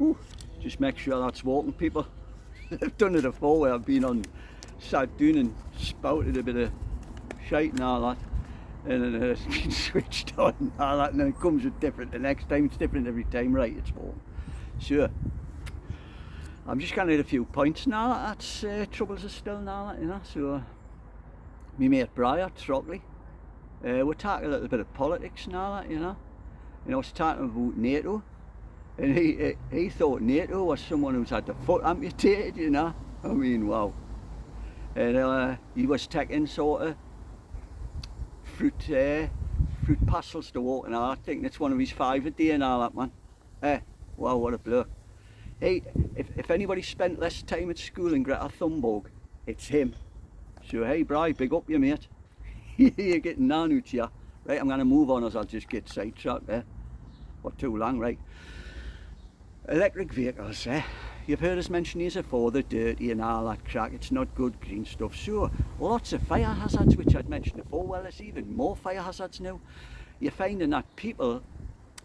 Ooh, just make sure that's walking, people. I've done it before where I've been on South Doon and spouted a bit of shite and all that, and then it's been switched on and all that, and then it comes with different the next time. It's different every time, right? It's walking. Sure. I'm just going to hit a few points now. That's troubles are still now, you know. So, me mate Briar Trockley, we're talking a little bit of politics now, you know. You know, I was talking about NATO, and he thought NATO was someone who's had the foot amputated, you know. I mean, wow. And he was taking sort of fruit parcels to walk, and I think that's one of his 5 a day and all that, man. Wow, what a bloke. Hey, if anybody spent less time at school in Greta Thunberg, it's him. So hey, Bri, big up you, mate. You're getting nanoots, yeah. Right, I'm going to move on as I'll just get sidetracked there. For too long, right. Electric vehicles, You've heard us mention these before, they're dirty and all that crack. It's not good green stuff. Sure, lots of fire hazards, which I'd mentioned before. Well, there's even more fire hazards now. You're finding that people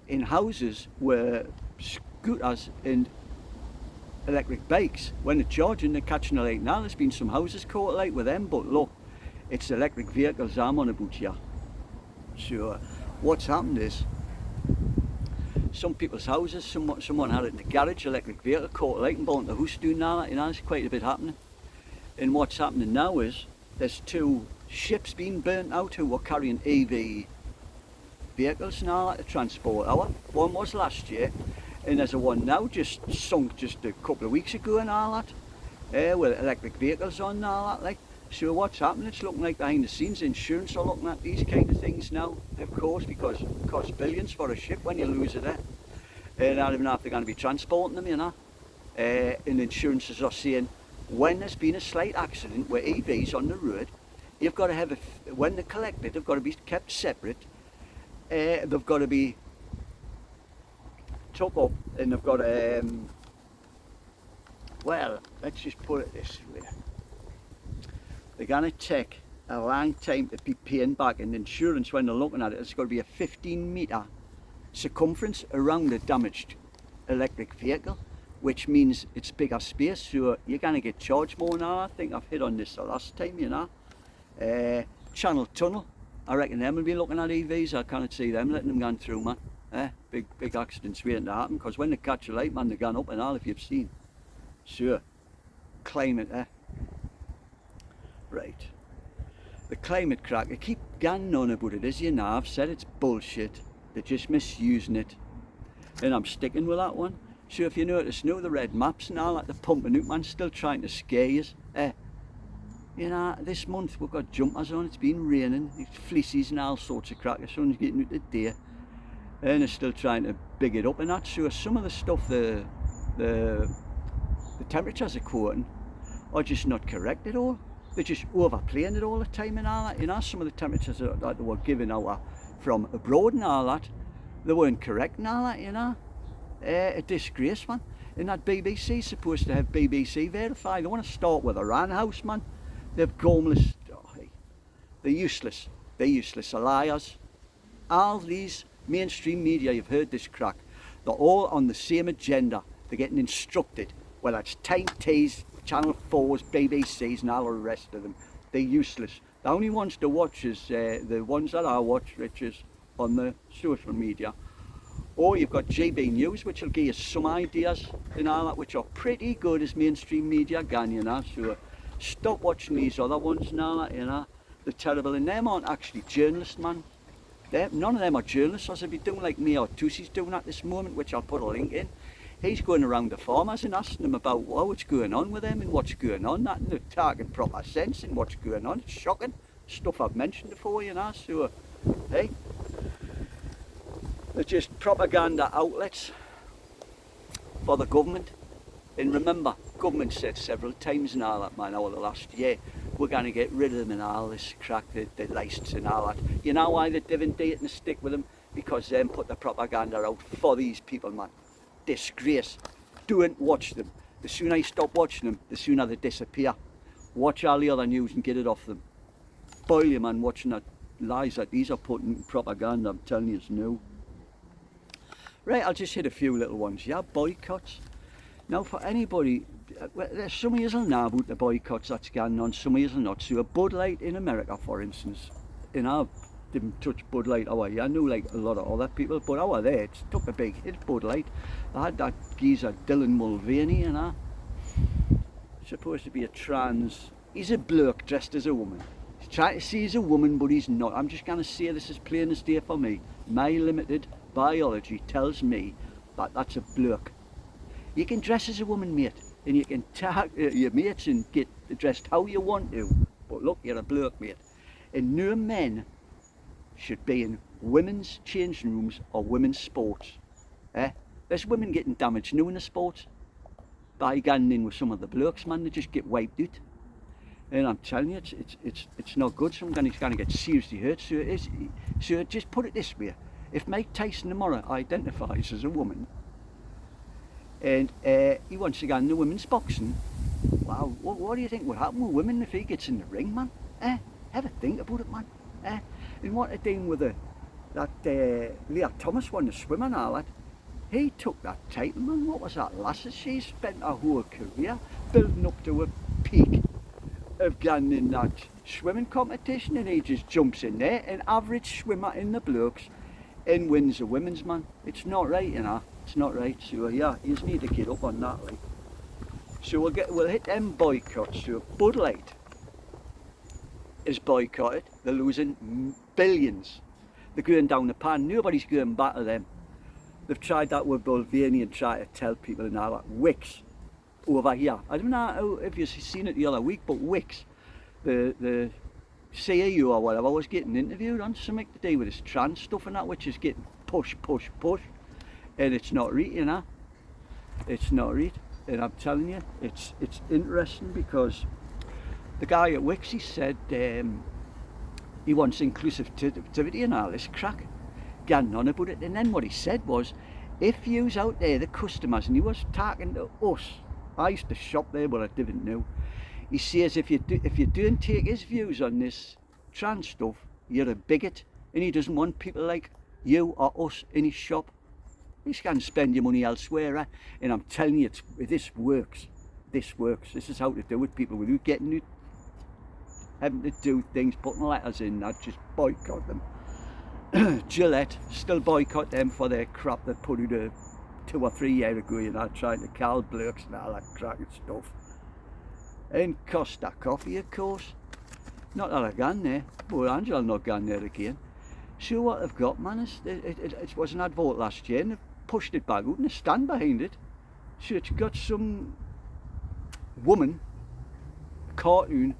in houses where scooters and electric bikes, when they're charging, they're catching a light. Now there's been some houses caught alight with them, but look, it's electric vehicles I'm on about here. So what's happened is, some people's houses, someone had it in the garage, electric vehicle caught alight and burnt the house doing that, you know. There's quite a bit happening. And what's happening now is, there's 2 ships being burnt out who were carrying EV vehicles now to transport our. One was last year, and there's a one now just sunk just a couple of weeks ago and all that, with electric vehicles on and all that, like. So what's happening? It's looking like behind the scenes insurance are looking at these kind of things now, of course, because it costs billions for a ship when you lose it, and I don't even know if they're going to be transporting them, you know. And insurances are saying, when there's been a slight accident with EVs on the road, you've got to have when they're collected, they've got to be kept separate. They've got to be took up, and they've got to, well, let's just put it this way. They're going to take a long time to be paying back, and insurance, when they're looking at it, it's got to be a 15-metre circumference around the damaged electric vehicle, which means it's bigger space, so you're going to get charged more now. I think I've hit on this the last time, you know. Channel Tunnel, I reckon them will be looking at EVs. I can't see them letting them go through, man. Big accidents waiting to happen, because when they catch a light, man, they're going up and all, if you've seen. Sure. Climate, Right. The climate crack, they keep going on about it, as you know. I've said it's bullshit. They're just misusing it. And I'm sticking with that one. So if you notice now, the red maps and all that, they're pumping out, man, still trying to scare you. You know, this month we've got jumpers on, it's been raining, it's fleeces and all sorts of crack. The sun's getting out today. And they're still trying to big it up and that. So some of the stuff, the temperatures are quoting are just not correct at all. They're just overplaying it all the time and all that. You know, some of the temperatures that they were giving out from abroad and all that, they weren't correct and all that, you know. A disgrace, man. And that BBC's supposed to have BBC verified. They want to start with Iran House, man. They're gormless. They're useless. They're useless. They're liars. All these mainstream media, you've heard this crack, they're all on the same agenda. They're getting instructed, whether it's Time T's, Channel 4's, BBC's and all the rest of them. They're useless. The only ones to watch is the ones that I watch, which is on the social media. Or you've got GB News, which will give you some ideas and all that, which are pretty good as mainstream media gone, you know. So stop watching these other ones and all that, you know. They're terrible, and them aren't actually journalists, man. None of them are journalists, or they'd be doing like me or Tussi's doing at this moment, which I'll put a link in. He's going around the farmers and asking them about what's going on with them and what's going on, that, and they're talking proper sense in what's going on. It's shocking. Stuff I've mentioned before, you know. So, hey, they're just propaganda outlets for the government. And remember, government said several times and all that, man, over the last year, we're going to get rid of them and all this crack, the lists and all that. You know why they're dividend and stick with them? Because them put the propaganda out for these people, man. Disgrace. Don't watch them. The sooner you stop watching them, the sooner they disappear. Watch all the other news and get it off them. Boil you, man, watching that lies that these are putting propaganda, I'm telling you, it's new. Right, I'll just hit a few little ones. Yeah, boycotts. Now, for anybody, there's some of you will know about the boycotts that's going on, some of you will not. So, a Bud Light in America, for instance, I didn't touch Bud Light our year. I knew like a lot of other people, but over there, it took a big hit, Bud Light. I had that geezer, Dylan Mulvaney, supposed to be a trans. He's a bloke dressed as a woman. He's trying to say he's a woman, but he's not. I'm just going to say this as plain as day for me. My limited biology tells me that that's a bloke. You can dress as a woman, mate, and you can tag your mates and get dressed how you want to, but look, you're a bloke, mate. And no men should be in women's changing rooms or women's sports. There's women getting damaged now in the sports by getting in with some of the blokes, man. They just get wiped out. And I'm telling you, it's not good. Someone's going to get seriously hurt. So just put it this way: if Mike Tyson tomorrow identifies as a woman and he wants to go into women's boxing, wow, what do you think would happen with women if he gets in the ring, man? Have a think about it, man. And what they're doing with that Leah Thomas one, the swimmer and all that, he took that title, man. What was that, lasses? She spent her whole career building up to a peak of getting in that swimming competition, and he just jumps in there, an average swimmer in the blokes, and wins the women's, man. It's not right, you know. It's not right. So yeah, you just need to get up on that, like. So we'll hit them boycotts. So Bud Light is boycotted. They're losing billions. They're going down the pan. Nobody's going back to them. They've tried that with Mulvaney and tried to tell people now that Wicks over here. I don't know if you've seen it the other week, but Wicks, the CEO or whatever, was getting interviewed on something to do with his trans stuff and that, which is getting push, and it's not right, you know. It's not right, and I'm telling you, it's interesting because the guy at Wicks, he said he wants inclusivity and all this crack, getting on about it, and then what he said was, if you's out there, the customers, and he was talking to us. I used to shop there, but I didn't know. He says if you don't take his views on this trans stuff, you're a bigot, and he doesn't want people like you or us in his shop. You can spend your money elsewhere, and I'm telling you, this works. This works. This is how to do it, people. Without getting it, having to do things, putting letters in, not just boycott them. Gillette still boycott them for their crap they put out 2 or 3 years ago, you know, trying to call blokes and all that cracking stuff. And Costa Coffee, of course. Not that I've gone there, but Angela not gone there again. So what they've got, man, is it was an advert last year, and they've pushed it back out and they stand behind it. So it's got some woman, cartoon,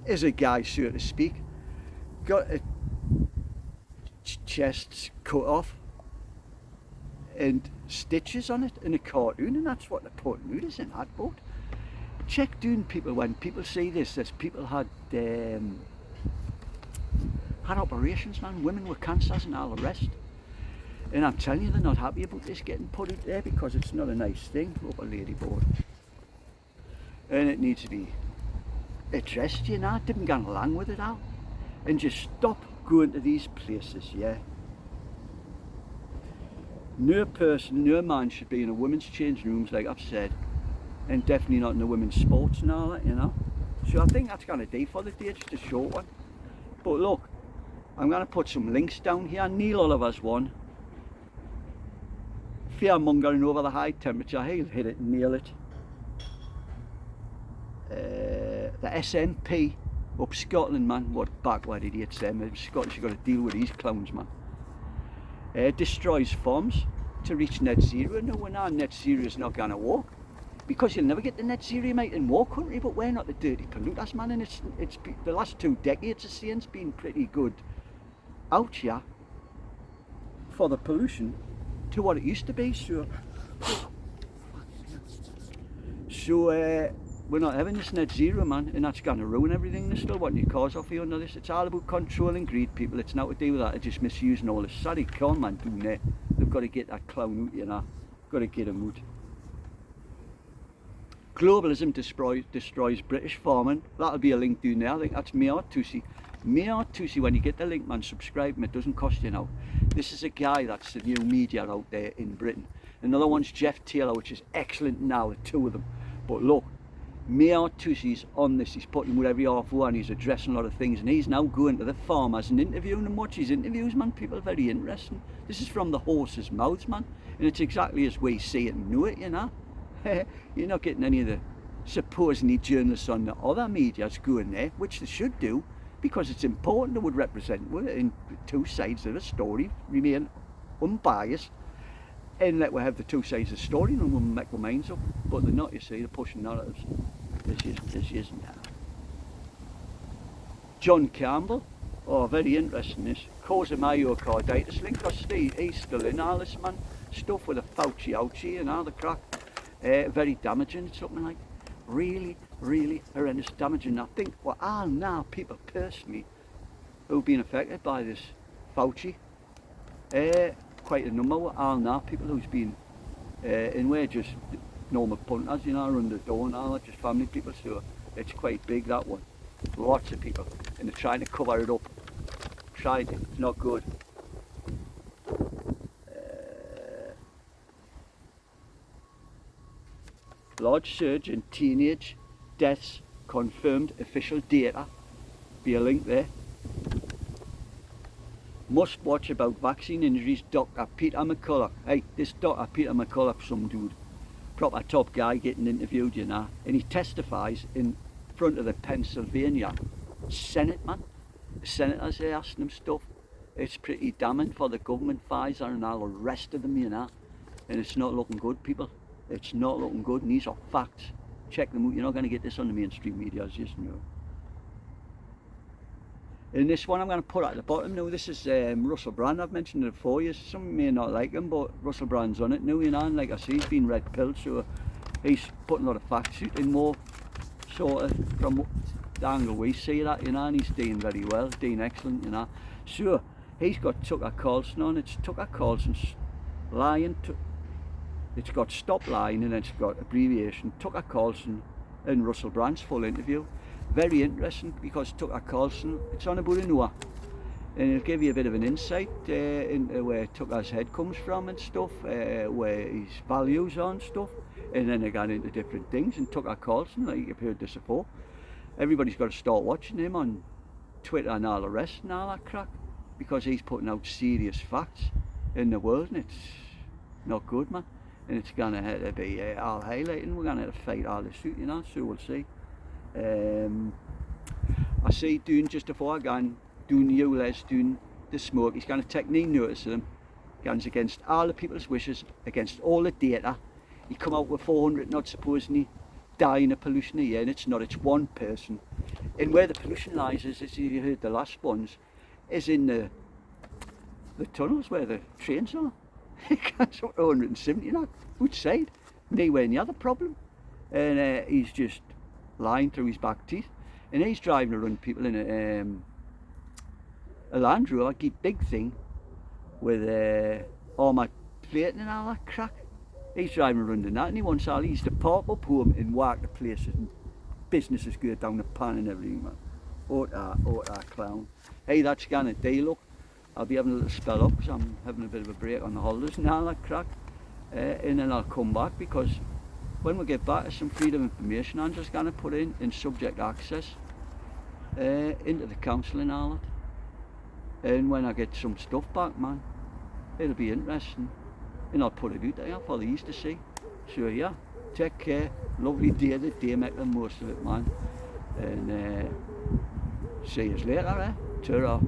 is a guy, so to speak, got a chest cut off and stitches on it in a cartoon, and that's what they're putting out as an advert. Check doing people, when people see this, as people had operations, man, women with cancers and all the rest, and I'm telling you, they're not happy about this getting put out there because it's not a nice thing up a ladyboard, and it needs to be addressed, you know. Didn't get along with it all, and just stop going to these places, yeah. No person, no man should be in a women's changing rooms, like I've said, and definitely not in the women's sports and all that, you know. So I think that's going to do for the day, just a short one. But look, I'm going to put some links down here. Neil Oliver's one. Fearmongering over the high temperature, he'll hit it and nail it. The SNP up Scotland, man, what backward idiots them. Scotland's got to deal with these clowns, man. Destroys farms to reach net zero. No, we're not. Net zero is not going to work, because you'll never get to net zero, mate, in war country, but we're not the dirty polluters, man, and it's the last 2 decades of science been pretty good out here for the pollution to what it used to be, so we're not having this net zero, man, and that's going to ruin everything. They're still wanting your cars off you under this. It's all about controlling greed, people. It's not to do with that. It's just misusing all this. Sorry, Khan, man, doing that. They've got to get that clown out, you know. Got to get him out. Globalism destroys British farming. That'll be a link down there. I think that's Mayor Tusi. Mayor Tusi, when you get the link, man, subscribe. It doesn't cost you now. This is a guy that's the new media out there in Britain. Another one's Jeff Taylor, which is excellent now, the two of them. But look, Mayor Tusi's on this. He's putting with every half hour and he's addressing a lot of things. And he's now going to the farmers and interviewing them. Watch his interviews, man. People are very interesting. This is from the horse's mouths, man. And it's exactly as we see it and know it, you know. You're not getting any of the supposedly journalists on the other media's going there, which they should do, because it's important. They would represent in two sides of the story, remain unbiased, and let we have the two sides of the story and we'll make our minds up. But they're not, you see, they're pushing narratives. This isn't that. John Campbell, oh, very interesting this. Cause of myocarditis link, because he's still in all this, man. Stuff with a Fauci ouchie and all the crack. Very damaging, it's looking like. Really, really horrendous damaging. I think, well, I know people personally who've been affected by this Fauci. Quite a number. I'll know people who's been in where just normal punters, you know, around the door and all that, just family people, so it's quite big, that one. Lots of people, and they're trying to cover it up. Tried it, it's not good. Large surge in teenage deaths, confirmed official data. Be a link there. Must watch about vaccine injuries, Dr. Peter McCulloch. Hey, this Dr. Peter McCulloch, some dude, proper top guy getting interviewed, you know, and he testifies in front of the Pennsylvania Senate, man. The senators are asking him stuff. It's pretty damning for the government, Pfizer and all the rest of them, you know, and it's not looking good, people. It's not looking good, and these are facts. Check them out. You're not going to get this on the mainstream media, as you know. In this one, I'm going to put at the bottom now. This is Russell Brand. I've mentioned it before. You some may not like him, but Russell Brand's on it now, you know. And like I say, he's been red pilled, so he's putting a lot of facts out in more sort of from the angle we see that, you know. And he's doing very well, doing excellent, you know. So he's got Tucker Carlson on. It's Tucker Carlson's lying. It's got stop line and it's got abbreviation. Tucker Carlson and Russell Brand's full interview. Very interesting, because Tucker Carlson, it's on about an hour, and it'll give you a bit of an insight into where Tucker's head comes from and stuff, where his values are and stuff, and then they got into different things. And Tucker Carlson, like you've heard this before, everybody's got to start watching him on Twitter and all the rest and all that crack, because he's putting out serious facts in the world, and it's not good, man. And it's going to have to be all highlighting. We're going to have to fight all this out, you know, so we'll see. I see doing just before I go doing ULEZ, doing the smoke, he's going to take no notice of them. Guns against all the people's wishes, against all the data. He come out with 400 not supposedly dying of pollution a year, and it's not, it's one person. And where the pollution lies is, as you heard the last ones, is in the tunnels where the trains are. That's 170 knots outside, nowhere near the problem. And he's just lying through his back teeth. And he's driving around people in a Land Rover, like a big thing, with armour plating and all that crack. He's driving around in that, and he wants all these to park up home and work the places, and businesses go down the pan and everything, man. What a clown. Hey, that's gonna do, look. I'll be having a little spell up because I'm having a bit of a break on the holidays and all that crack. And then I'll come back, because when we get back to some freedom of information, I'm just going to put in subject access into the council and all that. And when I get some stuff back, man, it'll be interesting. And I'll put it out there for the East to see. So yeah, take care. Lovely day today, make the most of it, man. And see you later, Ta-ra.